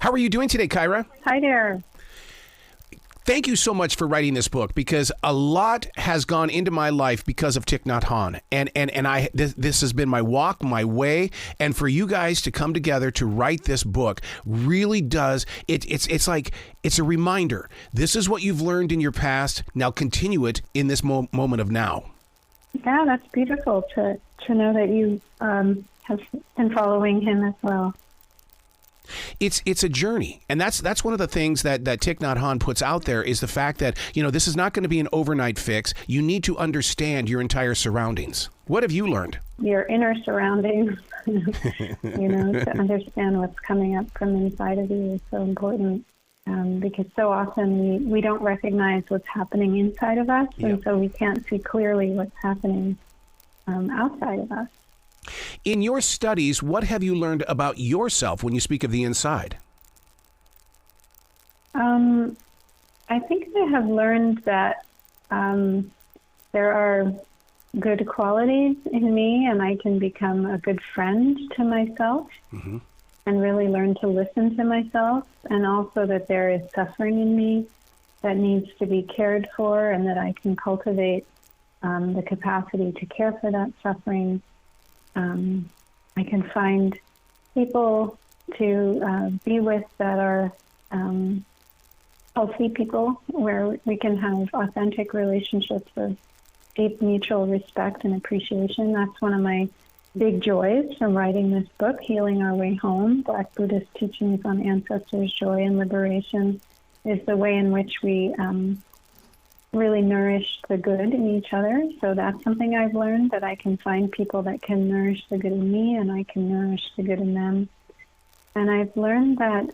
How are you doing today, Kaira? Hi there. Thank you so much for writing this book, because a lot has gone into my life because of Thich Nhat Han. And this has been my walk, my way. And for you guys to come together to write this book really does. It's like it's a reminder. This is what you've learned in your past. Now continue it in this moment of now. Yeah, that's beautiful to know that you have been following him as well. It's a journey, and that's one of the things that Thich Nhat Han puts out there, is the fact that, you know, this is not going to be an overnight fix. You need to understand your entire surroundings. What have you learned? Your inner surroundings, you know, to understand what's coming up from inside of you is so important, because so often we don't recognize what's happening inside of us, Yep. and so we can't see clearly what's happening outside of us. In your studies, what have you learned about yourself when you speak of the inside? I think I have learned that there are good qualities in me, and I can become a good friend to myself, Mm-hmm. and really learn to listen to myself, and also that there is suffering in me that needs to be cared for, and that I can cultivate the capacity to care for that suffering. I can find people to be with that are healthy people, where we can have authentic relationships of deep mutual respect and appreciation. That's one of my big joys from writing this book, Healing Our Way Home, Black Buddhist Teachings on Ancestors' Joy and Liberation, is the way in which we really nourish the good in each other. So that's something I've learned, that I can find people that can nourish the good in me, and I can nourish the good in them. And I've learned that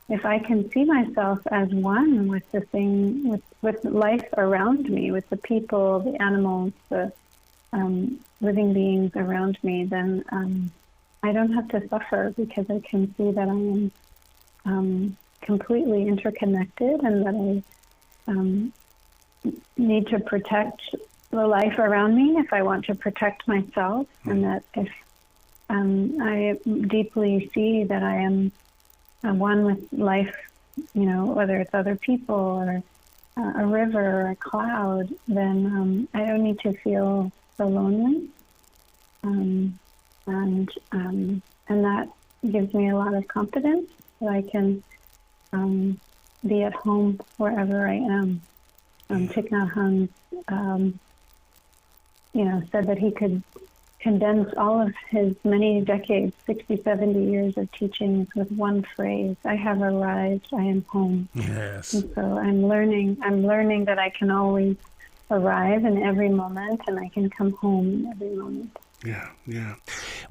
if I can see myself as one with the thing, with life around me, with the people, the animals, the living beings around me, then I don't have to suffer, because I can see that I am completely interconnected, and that I need to protect the life around me if I want to protect myself, and that if I deeply see that I am one with life, you know, whether it's other people or a river or a cloud, then I don't need to feel so lonely, and that gives me a lot of confidence that I can be at home wherever I am. Thich Nhat Han, said that he could condense all of his many decades, 60, 70 years of teachings with one phrase: I have arrived, I am home. Yes. And so I'm learning that I can always arrive in every moment, and I can come home in every moment. Yeah, yeah.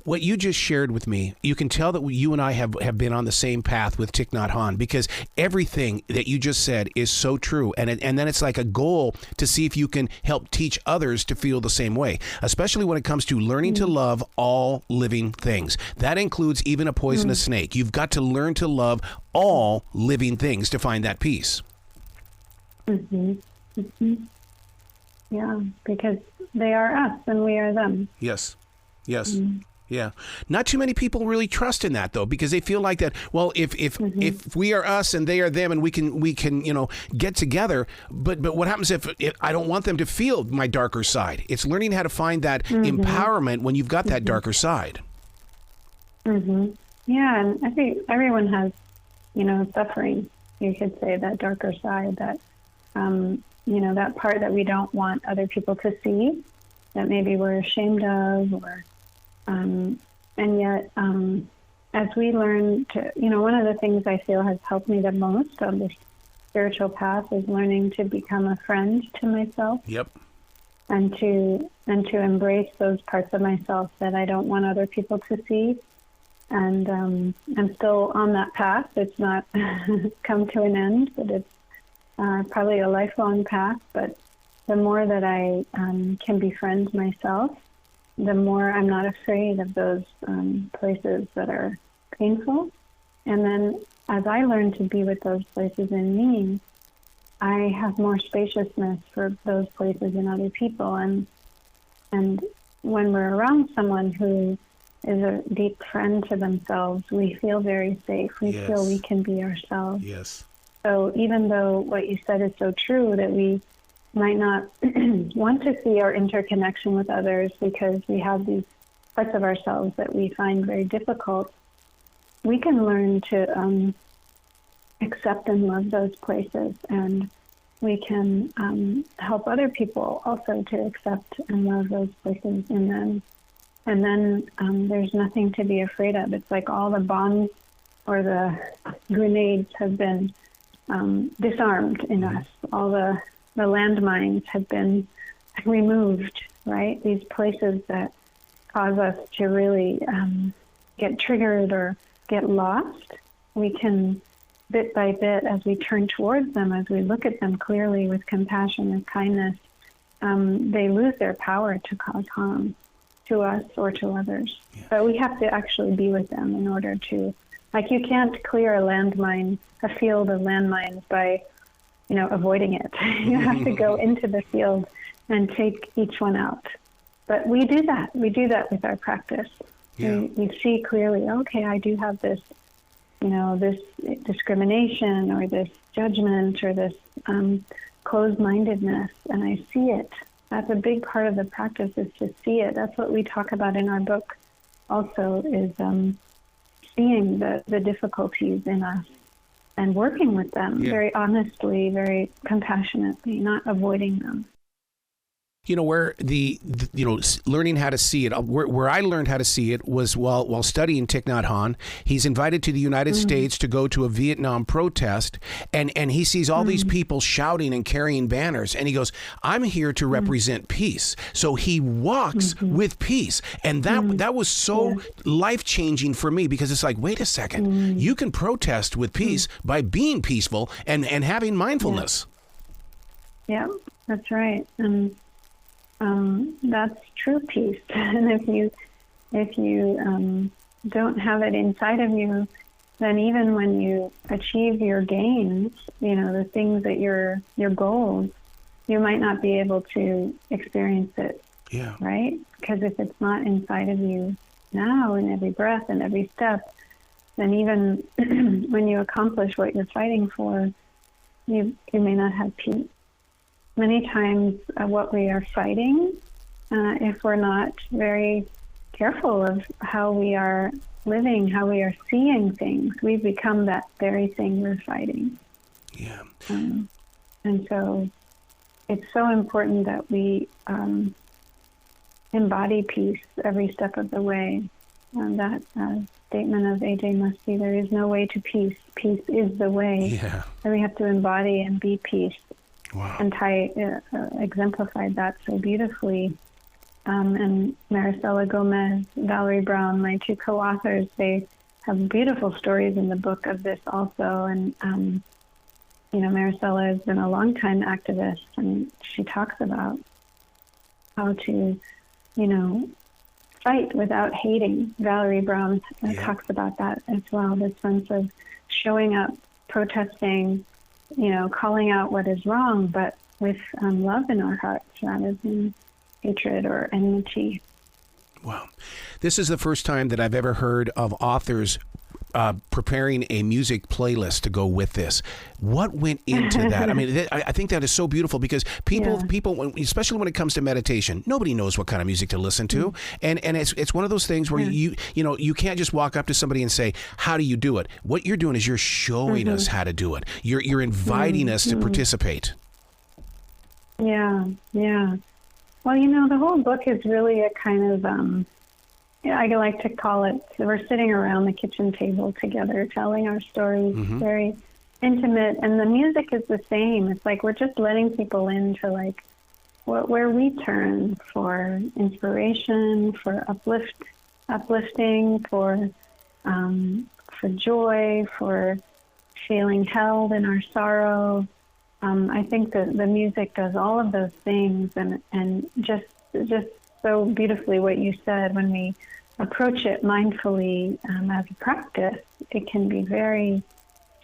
What you just shared with me, you can tell that you and I have been on the same path with Thich Nhat Han, because everything that you just said is so true. And then it's like a goal to see if you can help teach others to feel the same way, especially when it comes to learning to love all living things. That includes even a poisonous snake. You've got to learn to love all living things to find that peace. Mm-hmm. Mm-hmm. Yeah, because they are us and we are them. Yes. Yes. Yeah. Not too many people really trust in that, though, because they feel like that, well, if we are us and they are them, and we can get together, but what happens if I don't want them to feel my darker side? It's learning how to find that empowerment when you've got that darker side. Mm-hmm. Yeah, and I think everyone has, suffering. You could say that darker side, that that part that we don't want other people to see, that maybe we're ashamed of, or and yet as we learn to, one of the things I feel has helped me the most on this spiritual path is learning to become a friend to myself. Yep. And to embrace those parts of myself that I don't want other people to see. And I'm still on that path. It's not come to an end, but it's probably a lifelong path. But the more that I can befriend myself, the more I'm not afraid of those places that are painful. And then as I learn to be with those places in me, I have more spaciousness for those places in other people. And when we're around someone who is a deep friend to themselves, we feel very safe. We Yes. feel we can be ourselves. Yes. So even though what you said is so true, that we might not want to see our interconnection with others because we have these parts of ourselves that we find very difficult, we can learn to accept and love those places, and we can help other people also to accept and love those places in them. And then there's nothing to be afraid of. It's like all the bombs or the grenades have been disarmed in us. All the landmines have been removed, right? These places that cause us to really get triggered or get lost, we can, bit by bit, as we turn towards them, as we look at them clearly with compassion and kindness, they lose their power to cause harm to us or to others. Yeah. But we have to actually be with them in order to, like, you can't clear a landmine, a field of landmines by, avoiding it. You have to go into the field and take each one out. But we do that. We do that with our practice. Yeah. We see clearly, okay, I do have this, this discrimination or this judgment or this closed-mindedness, and I see it. That's a big part of the practice, is to see it. That's what we talk about in our book also, is seeing the difficulties in us and working with them very honestly, very compassionately, not avoiding them. Where learning how to see it, where I learned how to see it was while studying Thich Nhat Han. He's invited to the United States to go to a Vietnam protest, and he sees all these people shouting and carrying banners, and he goes, I'm here to represent peace. So he walks with peace, and that was so life-changing for me, because it's like, wait a second, you can protest with peace by being peaceful and having mindfulness. Yeah, that's right. That's true peace. And if you don't have it inside of you, then even when you achieve your gains, the things that your goals, you might not be able to experience it. Yeah. Right? Because if it's not inside of you now, in every breath and every step, then even when you accomplish what you're fighting for, you may not have peace. Many times what we are fighting, if we're not very careful of how we are living, how we are seeing things, we become that very thing we're fighting. Yeah. And so it's so important that we embody peace every step of the way. That statement of A.J. Muste, there is no way to peace. Peace is the way. Yeah. And we have to embody and be peace. Wow. And Ty exemplified that so beautifully. And Marisela Gomez, Valerie Brown, my two co-authors, they have beautiful stories in the book of this also. And, Marisela has been a longtime activist, and she talks about how to, fight without hating. Valerie Brown talks about that as well, the sense of showing up, protesting, calling out what is wrong, but with love in our hearts rather than hatred or enmity. Wow. This is the first time that I've ever heard of authors preparing a music playlist to go with this. What went into that? I mean, I think that is so beautiful, because people, especially when it comes to meditation, nobody knows what kind of music to listen to, and it's one of those things where you can't just walk up to somebody and say, "How do you do it?" What you're doing is you're showing us how to do it. You're inviting us to participate. Yeah. Well, the whole book is really a kind of I like to call it, we're sitting around the kitchen table together telling our stories, very intimate, and the music is the same. It's like we're just letting people into like where we turn for inspiration, for uplifting, for joy, for feeling held in our sorrow. I think that the music does all of those things, and just so beautifully what you said, when we approach it mindfully as a practice, it can be very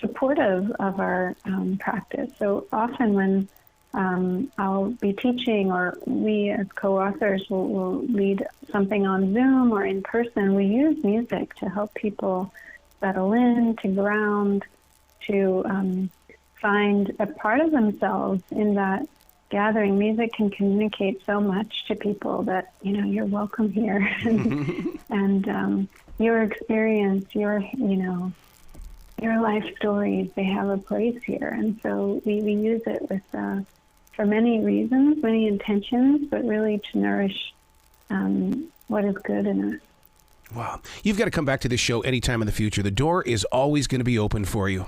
supportive of our practice. So often when I'll be teaching, or we as co-authors will lead something on Zoom or in person. We use music to help people settle in, to ground, to find a part of themselves in that gathering. Music can communicate so much to people that, you're welcome here. and your experience, your life stories, they have a place here. And so we use it with for many reasons, many intentions, but really to nourish what is good in us. Wow. You've got to come back to this show anytime in the future. The door is always going to be open for you.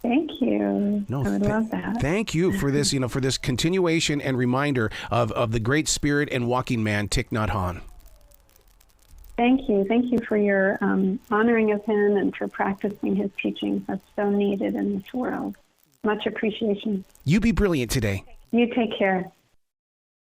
Thank you. I would love that. Thank you for this, for this continuation and reminder of the great spirit and walking man, Thich Nhat Han. Thank you. Thank you for your honoring of him and for practicing his teachings. That's so needed in this world. Much appreciation. You be brilliant today. You take care.